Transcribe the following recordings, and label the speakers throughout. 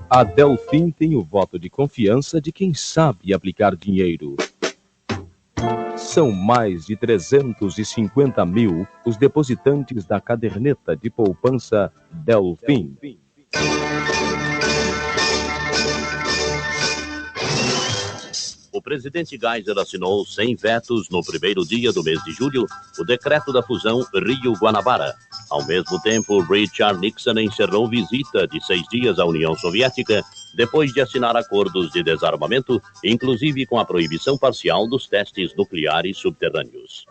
Speaker 1: A Delfim tem o voto de confiança de quem sabe aplicar dinheiro. São mais de 350 mil os depositantes da caderneta de poupança Delfim.
Speaker 2: O presidente Geisel assinou sem vetos no primeiro dia do mês de julho o decreto da fusão Rio-Guanabara. Ao mesmo tempo, Richard Nixon encerrou visita de 6 dias à União Soviética depois de assinar acordos de desarmamento, inclusive com a proibição parcial dos testes nucleares subterrâneos.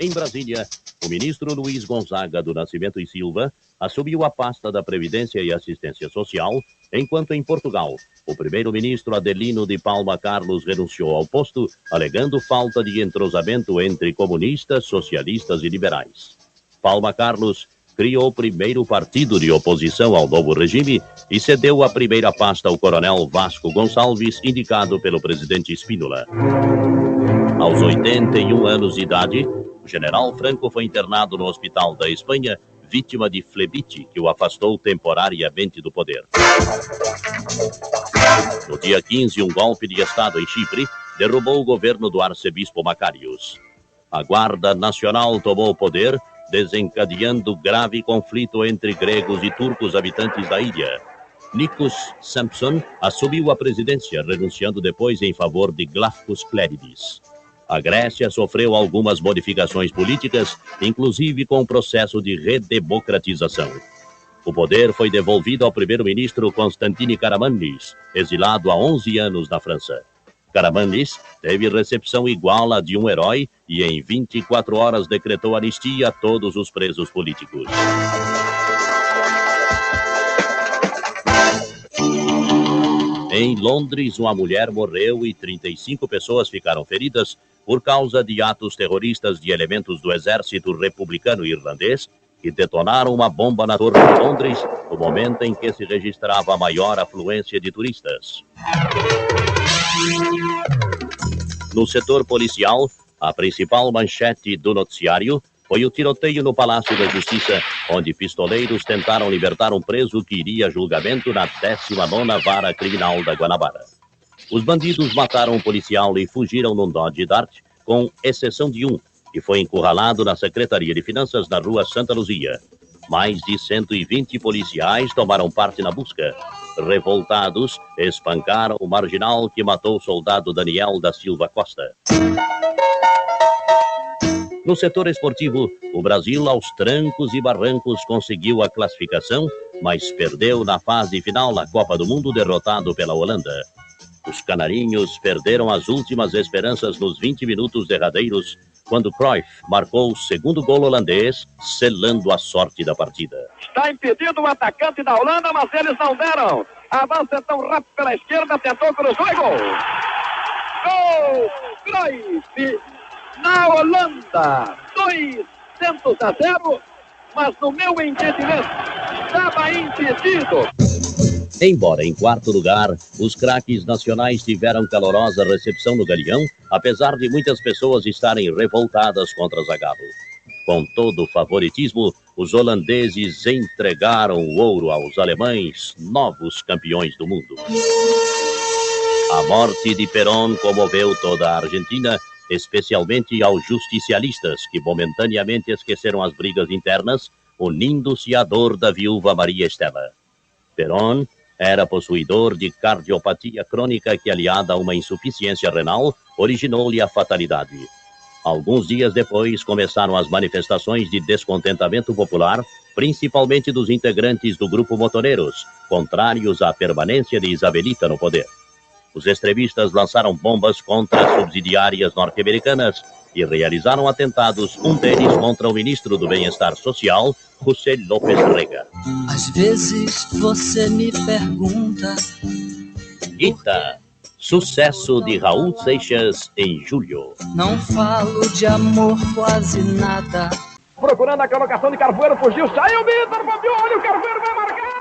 Speaker 2: Em Brasília, o ministro Luiz Gonzaga do Nascimento e Silva assumiu a pasta da Previdência e Assistência Social, enquanto em Portugal, o primeiro-ministro Adelino de Palma Carlos renunciou ao posto, alegando falta de entrosamento entre comunistas, socialistas e liberais. Palma Carlos criou o primeiro partido de oposição ao novo regime e cedeu a primeira pasta ao coronel Vasco Gonçalves, indicado pelo presidente Spínola. Aos 81 anos de idade, o general Franco foi internado no hospital da Espanha, vítima de flebite, que o afastou temporariamente do poder. No dia 15, um golpe de Estado em Chipre derrubou o governo do arcebispo Macarius. A Guarda Nacional tomou o poder, desencadeando grave conflito entre gregos e turcos habitantes da ilha. Nikos Sampson assumiu a presidência, renunciando depois em favor de Glafkos Clérides. A Grécia sofreu algumas modificações políticas, inclusive com o processo de redemocratização. O poder foi devolvido ao primeiro-ministro Constantine Karamanlis, exilado há 11 anos na França. Karamanlis teve recepção igual à de um herói e em 24 horas decretou anistia a todos os presos políticos. Em Londres, uma mulher morreu e 35 pessoas ficaram feridas por causa de atos terroristas de elementos do exército republicano irlandês que detonaram uma bomba na Torre de Londres no momento em que se registrava a maior afluência de turistas. No setor policial, a principal manchete do noticiário foi o tiroteio no Palácio da Justiça, onde pistoleiros tentaram libertar um preso que iria a julgamento na 19ª Vara Criminal da Guanabara. Os bandidos mataram um policial e fugiram num Dodge Dart, com exceção de um, que foi encurralado na Secretaria de Finanças na Rua Santa Luzia. Mais de 120 policiais tomaram parte na busca. Revoltados, espancaram o marginal que matou o soldado Daniel da Silva Costa. No setor esportivo, o Brasil, aos trancos e barrancos, conseguiu a classificação, mas perdeu na fase final da Copa do Mundo, derrotado pela Holanda. Os canarinhos perderam as últimas esperanças nos 20 minutos derradeiros, quando Cruyff marcou o segundo gol holandês, selando a sorte da partida.
Speaker 3: Está impedido o atacante da Holanda, mas eles não deram. Avança tão rápido pela esquerda, tentou cruzou e gol! Gol! Cruyff! Na Holanda, 200-0, mas no meu entendimento, estava impedido.
Speaker 2: Embora em quarto lugar, os craques nacionais tiveram calorosa recepção no Galeão, apesar de muitas pessoas estarem revoltadas contra Zagallo. Com todo o favoritismo, os holandeses entregaram o ouro aos alemães, novos campeões do mundo. A morte de Perón comoveu toda a Argentina, especialmente aos justicialistas, que momentaneamente esqueceram as brigas internas, unindo-se à dor da viúva Maria Estela. Perón era possuidor de cardiopatia crônica que, aliada a uma insuficiência renal, originou-lhe a fatalidade. Alguns dias depois, começaram as manifestações de descontentamento popular, principalmente dos integrantes do grupo Motoneros, contrários à permanência de Isabelita no poder. Os extremistas lançaram bombas contra as subsidiárias norte-americanas e realizaram atentados, um deles contra o ministro do Bem-Estar Social, José López Rega.
Speaker 4: Às vezes você me pergunta...
Speaker 2: Guita, sucesso de Raul Seixas em julho.
Speaker 4: Não falo de amor quase nada.
Speaker 3: Procurando a colocação de Carvoeiro, fugiu, saiu o Vitor, olha o Carvoeiro vai marcar!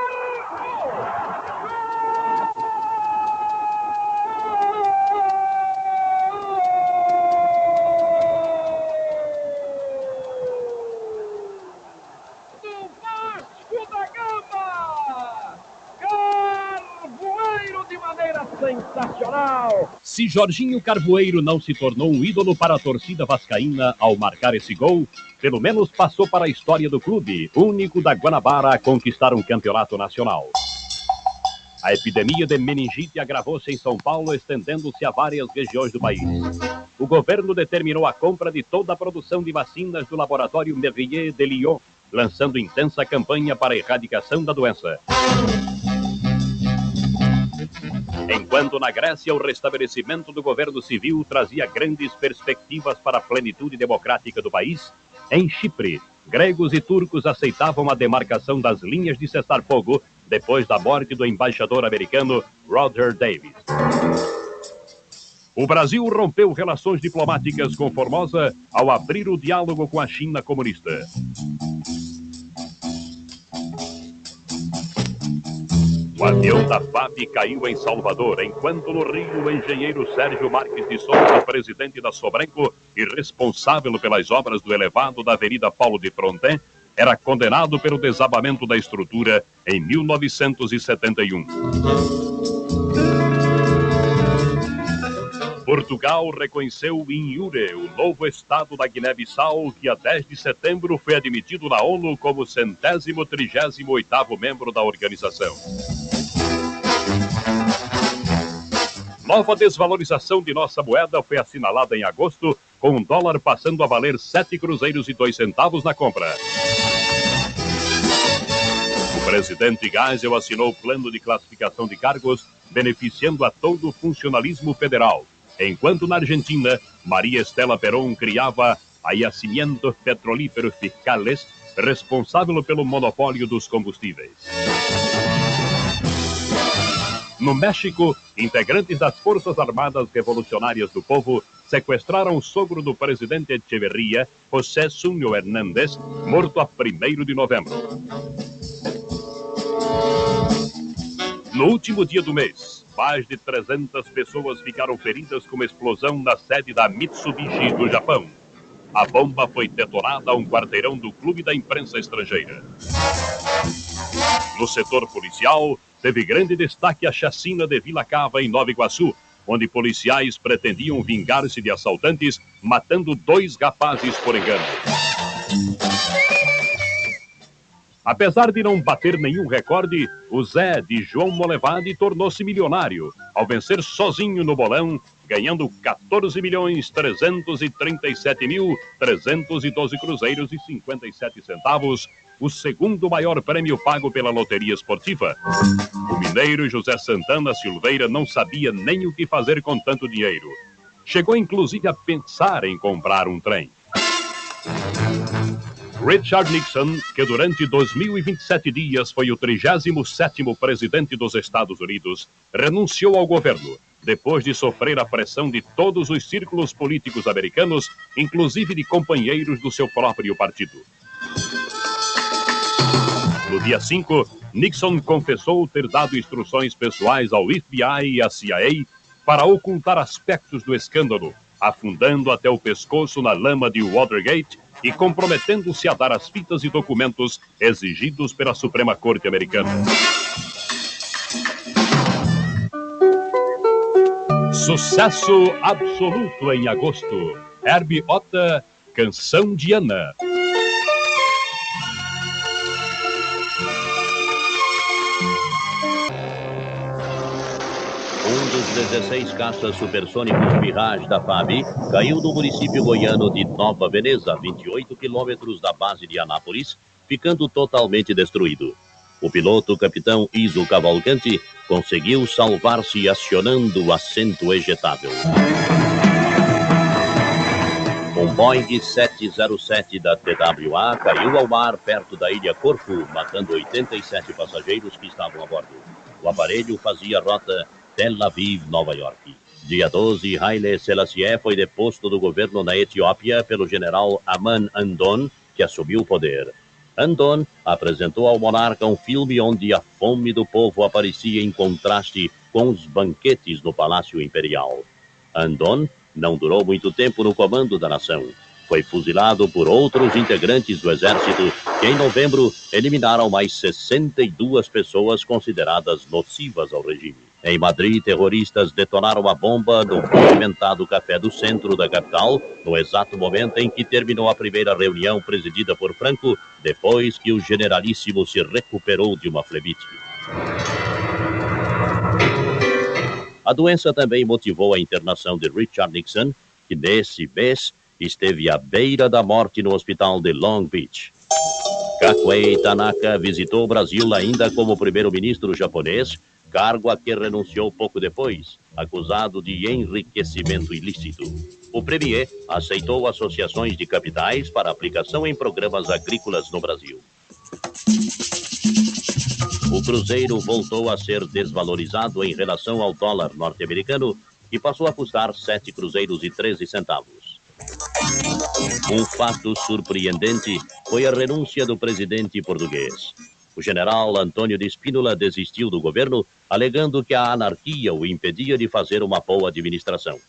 Speaker 3: Sensacional!
Speaker 5: Se Jorginho Carvoeiro não se tornou um ídolo para a torcida vascaína ao marcar esse gol, pelo menos passou para a história do clube, único da Guanabara a conquistar um campeonato nacional. A epidemia de meningite agravou-se em São Paulo, estendendo-se a várias regiões do país. O governo determinou a compra de toda a produção de vacinas do laboratório Merrier de Lyon, lançando intensa campanha para a erradicação da doença. Enquanto na Grécia o restabelecimento do governo civil trazia grandes perspectivas para a plenitude democrática do país, em Chipre, gregos e turcos aceitavam a demarcação das linhas de cessar-fogo depois da morte do embaixador americano Roger Davis. O Brasil rompeu relações diplomáticas com Formosa ao abrir o diálogo com a China comunista. O avião da FAB caiu em Salvador, enquanto no Rio o engenheiro Sérgio Marques de Souza, presidente da Sobrenco e responsável pelas obras do elevado da Avenida Paulo de Frontin, era condenado pelo desabamento da estrutura em 1971. Portugal reconheceu Inhure, o novo estado da Guiné-Bissau, que a 10 de setembro foi admitido na ONU como 138º membro da organização. Nova desvalorização de nossa moeda foi assinalada em agosto, com o dólar passando a valer 7 cruzeiros e 2 centavos na compra. O presidente Geisel assinou o plano de classificação de cargos, beneficiando a todo o funcionalismo federal, enquanto na Argentina, Maria Estela Perón criava a Yacimientos Petrolíferos Fiscales, responsável pelo monopólio dos combustíveis. No México, integrantes das Forças Armadas Revolucionárias do Povo sequestraram o sogro do presidente Echeverría, José Zúñiga Hernández, morto a 1º de novembro. No último dia do mês, mais de 300 pessoas ficaram feridas com uma explosão na sede da Mitsubishi do Japão. A bomba foi detonada a um quarteirão do Clube da Imprensa Estrangeira. No setor policial, teve grande destaque a chacina de Vila Cava, em Nova Iguaçu, onde policiais pretendiam vingar-se de assaltantes, matando 2 rapazes por engano. Apesar de não bater nenhum recorde, o Zé de João Molevade tornou-se milionário, ao vencer sozinho no bolão, ganhando 14.337.312 cruzeiros e 57 centavos, o segundo maior prêmio pago pela loteria esportiva. O mineiro José Santana Silveira não sabia nem o que fazer com tanto dinheiro. Chegou inclusive a pensar em comprar um trem. Richard Nixon, que durante 2027 dias foi o 37º presidente dos Estados Unidos, renunciou ao governo, depois de sofrer a pressão de todos os círculos políticos americanos, inclusive de companheiros do seu próprio partido. No dia 5, Nixon confessou ter dado instruções pessoais ao FBI e à CIA para ocultar aspectos do escândalo, afundando até o pescoço na lama de Watergate e comprometendo-se a dar as fitas e documentos exigidos pela Suprema Corte Americana. Sucesso absoluto em agosto. Herbie Otta, Canção de Ana.
Speaker 2: Um dos 16 caças supersônicos Mirage da FAB caiu no município goiano de Nova Veneza, a 28 quilômetros da base de Anápolis, ficando totalmente destruído. O piloto, capitão Iso Cavalcante, conseguiu salvar-se acionando o assento ejetável. Um Boeing 707 da TWA caiu ao mar perto da ilha Corfu, matando 87 passageiros que estavam a bordo. O aparelho fazia rota Tel Aviv, Nova York. Dia 12, Haile Selassie foi deposto do governo na Etiópia pelo general Aman Andon, que assumiu o poder. Andon apresentou ao monarca um filme onde a fome do povo aparecia em contraste com os banquetes no Palácio Imperial. Andon não durou muito tempo no comando da nação. Foi fuzilado por outros integrantes do exército, que em novembro eliminaram mais 62 pessoas consideradas nocivas ao regime. Em Madrid, terroristas detonaram a bomba no movimentado Café do Centro da capital, no exato momento em que terminou a primeira reunião presidida por Franco, depois que o generalíssimo se recuperou de uma flebite. A doença também motivou a internação de Richard Nixon, que nesse mês esteve à beira da morte no hospital de Long Beach. Kakuei Tanaka visitou o Brasil ainda como primeiro-ministro japonês, cargo a que renunciou pouco depois, acusado de enriquecimento ilícito. O premier aceitou associações de capitais para aplicação em programas agrícolas no Brasil. O cruzeiro voltou a ser desvalorizado em relação ao dólar norte-americano, que passou a custar 7 cruzeiros e 13 centavos. Um fato surpreendente foi a renúncia do presidente português. O general Antônio de Spínola desistiu do governo, alegando que a anarquia o impedia de fazer uma boa administração.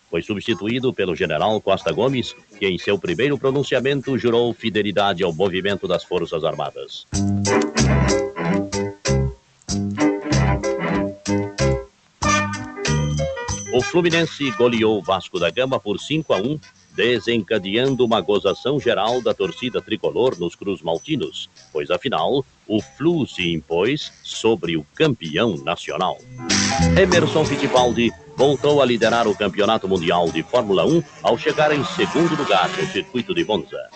Speaker 2: Foi substituído pelo general Costa Gomes, que em seu primeiro pronunciamento jurou fidelidade ao movimento das Forças Armadas. O Fluminense goleou o Vasco da Gama por 5-1, desencadeando uma gozação geral da torcida tricolor nos Cruz-Maltinos, pois afinal, o Flu se impôs sobre o campeão nacional. Emerson Fittipaldi voltou a liderar o Campeonato Mundial de Fórmula 1 ao chegar em segundo lugar no circuito de Monza.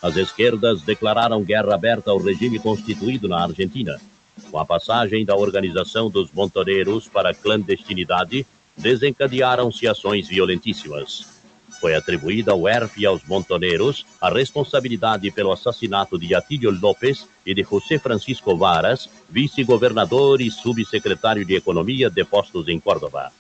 Speaker 2: As esquerdas declararam guerra aberta ao regime constituído na Argentina. Com a passagem da organização dos montoneiros para a clandestinidade, desencadearam-se ações violentíssimas. Foi atribuída ao ERP e aos montoneiros a responsabilidade pelo assassinato de Atílio López e de José Francisco Varas, vice-governador e subsecretário de Economia depostos em Córdoba.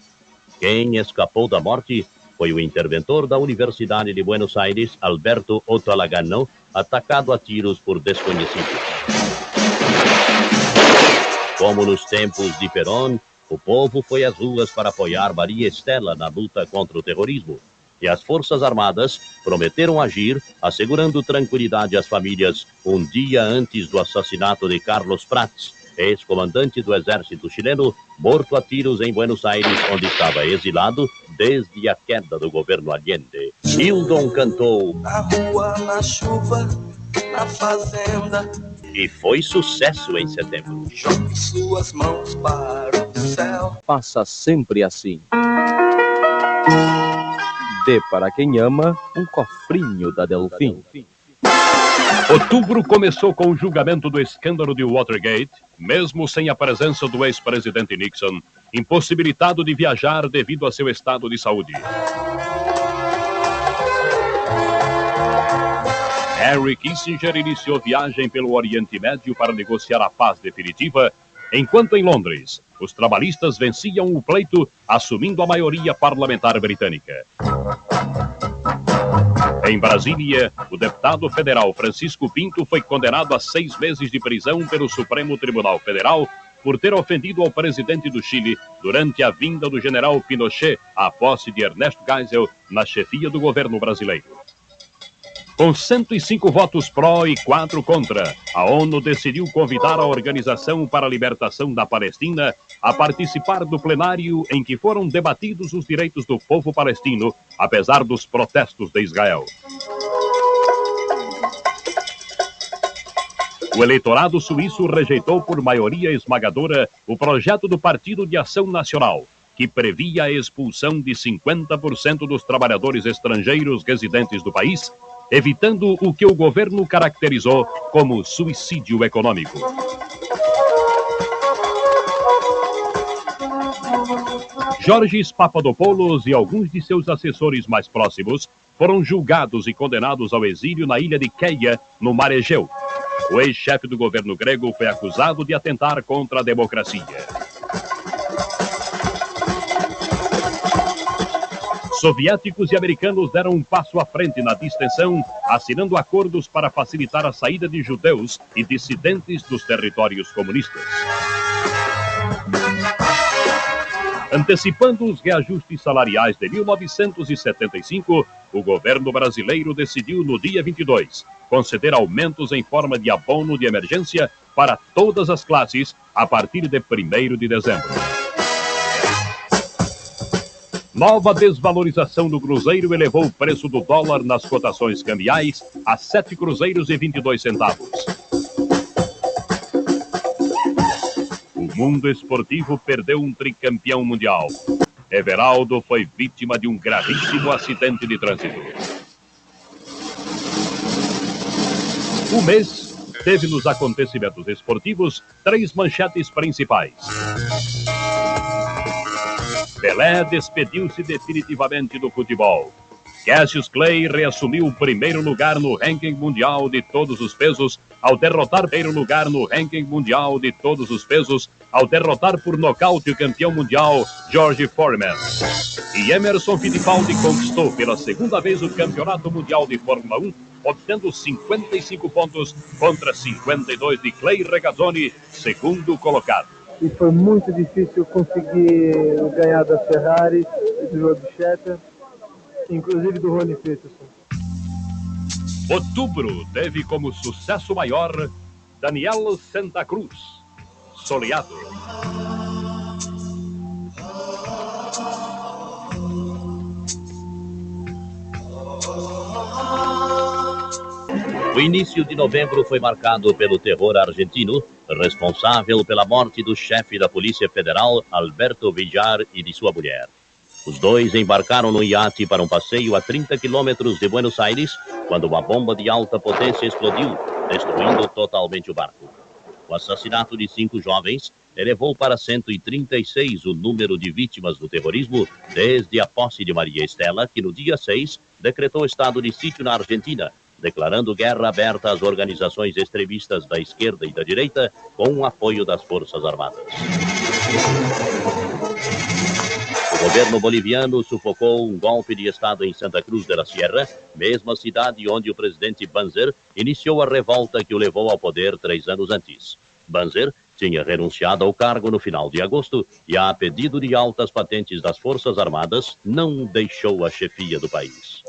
Speaker 2: Quem escapou da morte foi o interventor da Universidade de Buenos Aires, Alberto Otalagano, atacado a tiros por desconhecidos. Como nos tempos de Perón, o povo foi às ruas para apoiar Maria Estela na luta contra o terrorismo. E as Forças Armadas prometeram agir, assegurando tranquilidade às famílias um dia antes do assassinato de Carlos Prats, ex-comandante do exército chileno, morto a tiros em Buenos Aires, onde estava exilado desde a queda do governo Allende. Hildon cantou
Speaker 6: Na rua, na chuva, na fazenda,
Speaker 2: e foi sucesso em setembro.
Speaker 6: jogue suas mãos para o céu.
Speaker 1: Faça sempre assim. Dê para quem ama um cofrinho da Delfim.
Speaker 5: Outubro começou com o julgamento do escândalo de Watergate, mesmo sem a presença do ex-presidente Nixon, impossibilitado de viajar devido a seu estado de saúde. Henry Kissinger iniciou viagem pelo Oriente Médio para negociar a paz definitiva, enquanto em Londres, os trabalhistas venciam o pleito, assumindo a maioria parlamentar britânica. Em Brasília, o deputado federal Francisco Pinto foi condenado a 6 meses de prisão pelo Supremo Tribunal Federal por ter ofendido ao presidente do Chile durante a vinda do general Pinochet à posse de Ernesto Geisel na chefia do governo brasileiro. Com 105 votos pró e 4 contra, a ONU decidiu convidar a Organização para a Libertação da Palestina a participar do plenário em que foram debatidos os direitos do povo palestino, apesar dos protestos de Israel. O eleitorado suíço rejeitou por maioria esmagadora o projeto do Partido de Ação Nacional, que previa a expulsão de 50% dos trabalhadores estrangeiros residentes do país, evitando o que o governo caracterizou como suicídio econômico. Georges Papadopoulos e alguns de seus assessores mais próximos foram julgados e condenados ao exílio na ilha de Keia, no Mar Egeu. O ex-chefe do governo grego foi acusado de atentar contra a democracia. Soviéticos e americanos deram um passo à frente na distensão, assinando acordos para facilitar a saída de judeus e dissidentes dos territórios comunistas. Antecipando os reajustes salariais de 1975, o governo brasileiro decidiu, no dia 22, conceder aumentos em forma de abono de emergência para todas as classes a partir de 1º de dezembro. Nova desvalorização do cruzeiro elevou o preço do dólar nas cotações cambiais a 7 cruzeiros e 22 centavos. O mundo esportivo perdeu um tricampeão mundial. Everaldo foi vítima de um gravíssimo acidente de trânsito. O mês teve nos acontecimentos esportivos 3 manchetes principais. Pelé despediu-se definitivamente do futebol. Cassius Clay reassumiu o 1º lugar no ranking mundial de todos os pesos ao derrotar por nocaute o campeão mundial George Foreman. E Emerson Fittipaldi conquistou pela 2ª vez o campeonato mundial de Fórmula 1, obtendo 55 pontos contra 52 de Clay Regazzoni, 2º colocado.
Speaker 7: E foi muito difícil conseguir ganhar da Ferrari, do Rob Schetter, inclusive do Ronnie Peterson.
Speaker 5: Outubro teve como sucesso maior Daniel Santa Cruz, Soleado.
Speaker 2: O início de novembro foi marcado pelo terror argentino, responsável pela morte do chefe da Polícia Federal, Alberto Villar, e de sua mulher. Os dois embarcaram no iate para um passeio a 30 quilômetros de Buenos Aires, quando uma bomba de alta potência explodiu, destruindo totalmente o barco. O assassinato de 5 jovens elevou para 136 o número de vítimas do terrorismo desde a posse de Maria Estela, que no dia 6 decretou estado de sítio na Argentina, declarando guerra aberta às organizações extremistas da esquerda e da direita, com o apoio das Forças Armadas. O governo boliviano sufocou um golpe de Estado em Santa Cruz de la Sierra, mesma cidade onde o presidente Banzer iniciou a revolta que o levou ao poder 3 anos antes. Banzer tinha renunciado ao cargo no final de agosto e, a pedido de altas patentes das Forças Armadas, não deixou a chefia do país.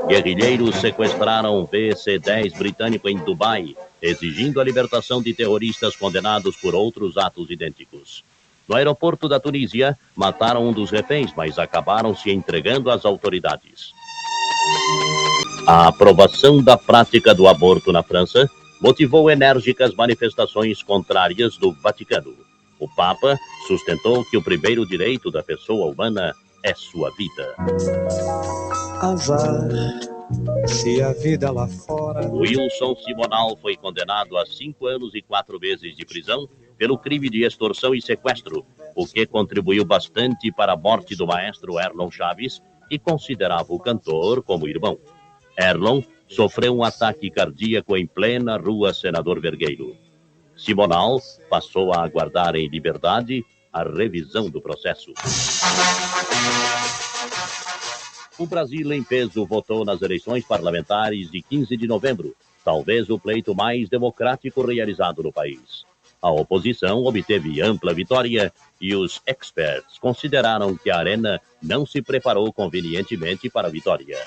Speaker 2: Guerrilheiros sequestraram um VC-10 britânico em Dubai, exigindo a libertação de terroristas condenados por outros atos idênticos. No aeroporto da Tunísia, mataram um dos reféns, mas acabaram se entregando às autoridades. A aprovação da prática do aborto na França motivou enérgicas manifestações contrárias do Vaticano. O Papa sustentou que o primeiro direito da pessoa humana é sua vida.
Speaker 8: Azar, se a vida lá fora...
Speaker 2: Wilson Simonal foi condenado a 5 anos e 4 meses de prisão pelo crime de extorsão e sequestro, o que contribuiu bastante para a morte do maestro Erlon Chaves, que considerava o cantor como irmão. Erlon sofreu um ataque cardíaco em plena rua Senador Vergueiro. Simonal passou a aguardar em liberdade a revisão do processo. O Brasil em peso votou nas eleições parlamentares de 15 de novembro, talvez o pleito mais democrático realizado no país. A oposição obteve ampla vitória e os experts consideraram que a Arena não se preparou convenientemente para a vitória.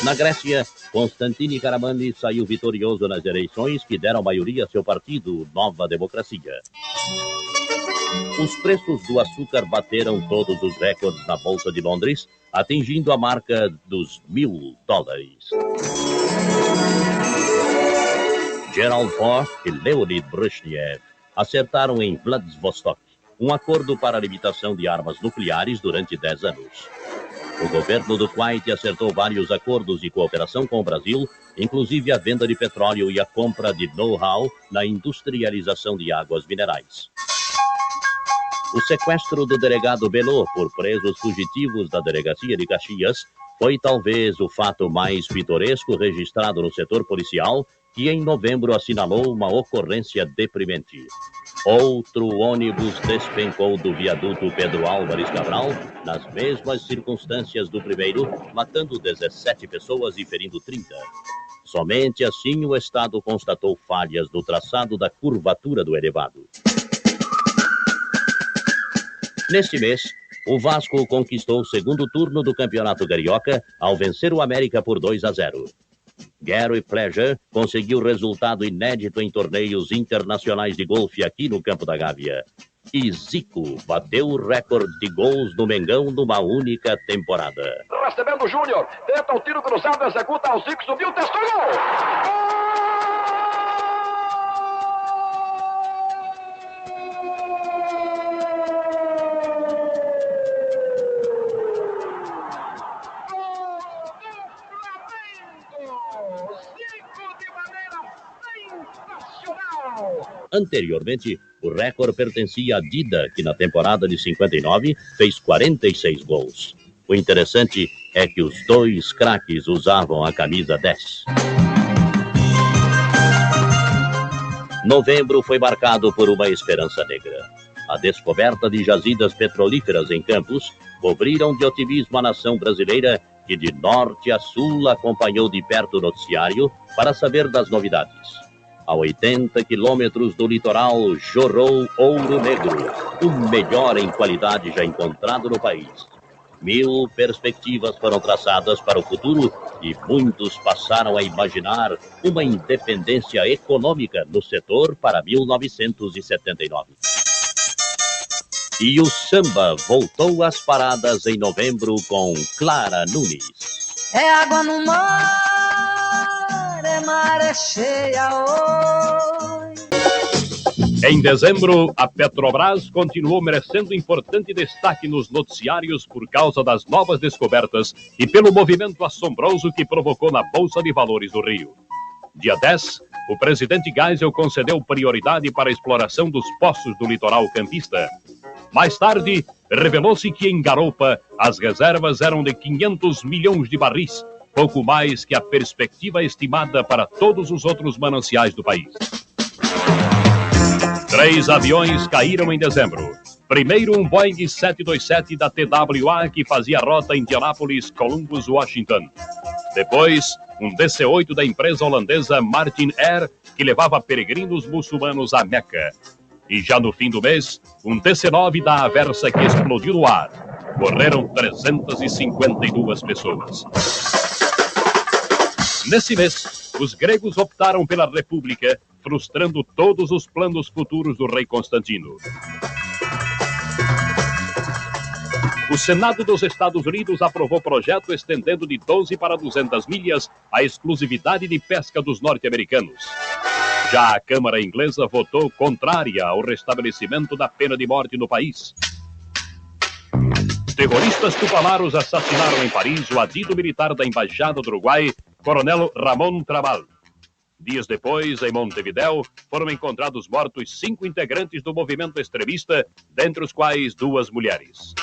Speaker 2: Na Grécia, Constantini Karamanlis saiu vitorioso nas eleições que deram maioria a seu partido, Nova Democracia. Os preços do açúcar bateram todos os recordes na Bolsa de Londres, atingindo a marca dos $1.000. Gerald Ford e Leonid Brezhnev acertaram em Vladivostok um acordo para a limitação de armas nucleares durante 10 anos. O governo do Kuwait acertou vários acordos de cooperação com o Brasil, inclusive a venda de petróleo e a compra de know-how na industrialização de águas minerais. O sequestro do delegado Belô por presos fugitivos da delegacia de Caxias foi talvez o fato mais pitoresco registrado no setor policial, que em novembro assinalou uma ocorrência deprimente. Outro ônibus despencou do viaduto Pedro Álvares Cabral, nas mesmas circunstâncias do primeiro, matando 17 pessoas e ferindo 30. Somente assim o Estado constatou falhas no traçado da curvatura do elevado. Neste mês, o Vasco conquistou o segundo turno do Campeonato Carioca ao vencer o América por 2-0. Gary Pleasure conseguiu resultado inédito em torneios internacionais de golfe aqui no Campo da Gávea. E Zico bateu o recorde de gols do Mengão numa única temporada.
Speaker 3: Recebendo o Júnior, tenta o tiro cruzado, executa o Zico, subiu, testou, gol!
Speaker 2: Anteriormente, o recorde pertencia a Dida, que na temporada de 59 fez 46 gols. O interessante é que os dois craques usavam a camisa 10. Novembro foi marcado por uma esperança negra. A descoberta de jazidas petrolíferas em Campos cobriram de otimismo a nação brasileira, que de norte a sul acompanhou de perto o noticiário para saber das novidades. A 80 quilômetros do litoral jorrou ouro negro, o melhor em qualidade já encontrado no país. 1000 perspectivas foram traçadas para o futuro e muitos passaram a imaginar uma independência econômica no setor para 1979. E o samba voltou às paradas em novembro com Clara Nunes.
Speaker 4: É água no mar, é maré cheia hoje.
Speaker 5: Em dezembro, a Petrobras continuou merecendo importante destaque nos noticiários por causa das novas descobertas e pelo movimento assombroso que provocou na Bolsa de Valores do Rio. Dia 10, o presidente Geisel concedeu prioridade para a exploração dos poços do litoral campista. Mais tarde, revelou-se que em Garoupa as reservas eram de 500 milhões de barris, pouco mais que a perspectiva estimada para todos os outros mananciais do país. 3 aviões caíram em dezembro. Primeiro, um Boeing 727 da TWA que fazia rota Indianápolis, Columbus, Washington. Depois, um DC-8 da empresa holandesa Martin Air, que levava peregrinos muçulmanos a Meca. E já no fim do mês, um DC-9 da Aversa que explodiu no ar. Morreram 352 pessoas. Nesse mês, os gregos optaram pela República, frustrando todos os planos futuros do rei Constantino. O Senado dos Estados Unidos aprovou projeto estendendo de 12 para 200 milhas a exclusividade de pesca dos norte-americanos. Já a Câmara Inglesa votou contrária ao restabelecimento da pena de morte no país. Terroristas tupamaros assassinaram em Paris o adido militar da Embaixada do Uruguai, Coronel Ramón Trabal. Dias depois, em Montevidéu, foram encontrados mortos 5 integrantes do movimento extremista, dentre os quais 2 mulheres.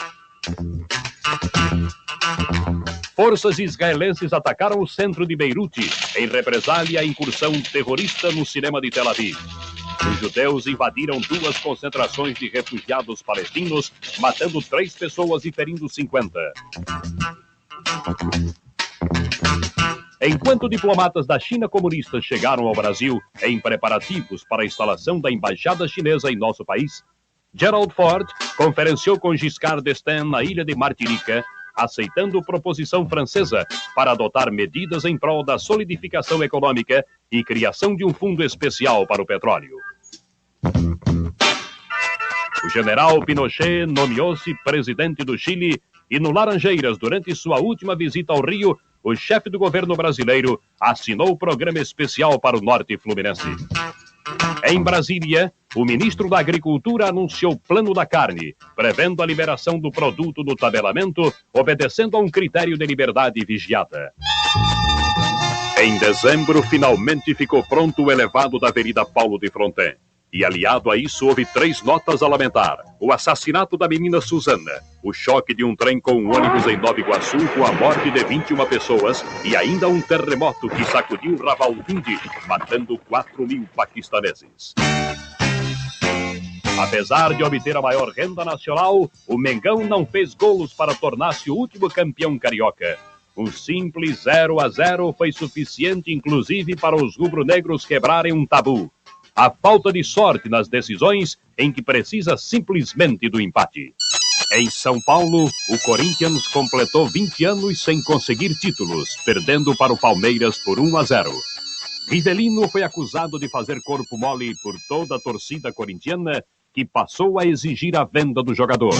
Speaker 5: Forças israelenses atacaram o centro de Beirute, em represália à incursão terrorista no cinema de Tel Aviv. Os judeus invadiram 2 concentrações de refugiados palestinos, matando 3 pessoas e ferindo 50. Enquanto diplomatas da China comunista chegaram ao Brasil em preparativos para a instalação da embaixada chinesa em nosso país, Gerald Ford conferenciou com Giscard d'Estaing na ilha de Martinica, aceitando proposição francesa para adotar medidas em prol da solidificação econômica e criação de um fundo especial para o petróleo. O general Pinochet nomeou-se presidente do Chile e no Laranjeiras, durante sua última visita ao Rio, o chefe do governo brasileiro assinou o programa especial para o norte fluminense. Em Brasília, o ministro da Agricultura anunciou o Plano da Carne, prevendo a liberação do produto do tabelamento, obedecendo a um critério de liberdade vigiada. Em dezembro, finalmente ficou pronto o elevado da Avenida Paulo de Frontin. E aliado a isso, houve 3 notas a lamentar. O assassinato da menina Suzana, o choque de um trem com um ônibus em Nova Iguaçu com a morte de 21 pessoas e ainda um terremoto que sacudiu Rawalpindi, matando 4.000 paquistaneses. Apesar de obter a maior renda nacional, o Mengão não fez golos para tornar-se o último campeão carioca. Um simples 0-0 foi suficiente, inclusive, para os rubro-negros quebrarem um tabu. A falta de sorte nas decisões em que precisa simplesmente do empate. Em São Paulo, o Corinthians completou 20 anos sem conseguir títulos, perdendo para o Palmeiras por 1-0. Rivelino foi acusado de fazer corpo mole por toda a torcida corintiana, que passou a exigir a venda do jogador.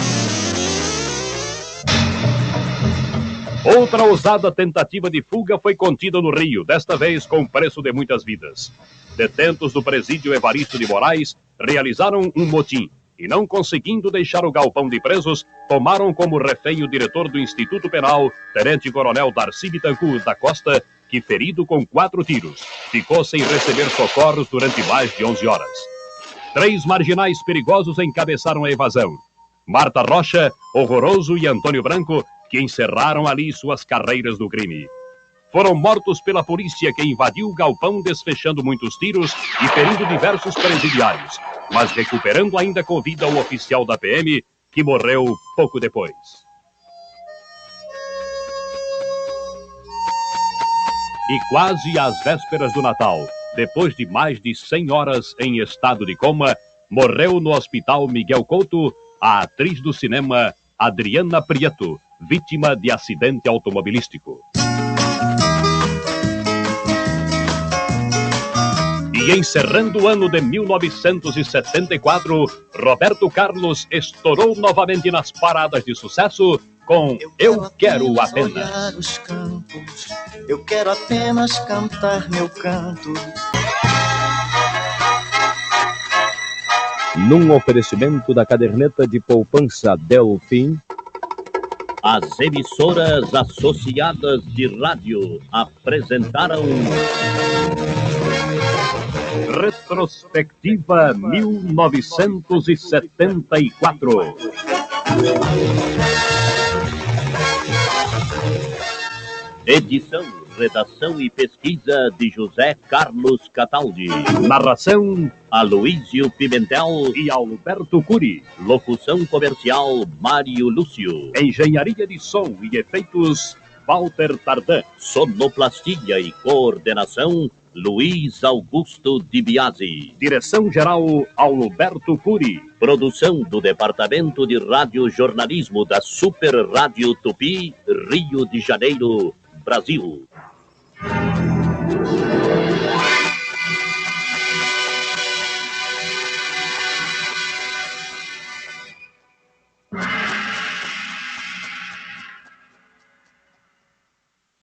Speaker 5: Outra ousada tentativa de fuga foi contida no Rio, desta vez com o preço de muitas vidas. Detentos do presídio Evaristo de Moraes realizaram um motim e, não conseguindo deixar o galpão de presos, tomaram como refém o diretor do Instituto Penal, tenente-coronel Darcy Bittencourt da Costa, que, ferido com 4 tiros, ficou sem receber socorros durante mais de 11 horas. 3 marginais perigosos encabeçaram a evasão: Marta Rocha, Horroroso e Antônio Branco, que encerraram ali suas carreiras do crime. Foram mortos pela polícia, que invadiu o galpão desfechando muitos tiros e ferindo diversos presidiários, mas recuperando ainda com vida o oficial da PM, que morreu pouco depois. E quase às vésperas do Natal, depois de mais de 100 horas em estado de coma, morreu no Hospital Miguel Couto a atriz do cinema Adriana Prieto, vítima de acidente automobilístico. E encerrando o ano de 1974, Roberto Carlos estourou novamente nas paradas de sucesso com Eu Quero Apenas.
Speaker 4: Olhar os campos, eu quero apenas cantar meu canto.
Speaker 1: Num oferecimento da caderneta de poupança Delfim,
Speaker 2: as emissoras associadas de rádio apresentaram
Speaker 5: Retrospectiva 1974.
Speaker 2: Edição, redação e pesquisa de José Carlos Cataldi.
Speaker 5: Narração,
Speaker 2: Aloísio Pimentel
Speaker 5: e Alberto Curi.
Speaker 2: Locução comercial, Mário Lúcio.
Speaker 5: Engenharia de som e efeitos, Walter Tardan.
Speaker 2: Sonoplastia e coordenação, Luiz Augusto Di Biasi.
Speaker 5: Direção-geral, Alberto Curi.
Speaker 2: Produção do Departamento de Radiojornalismo da Super Rádio Tupi, Rio de Janeiro, Brasil.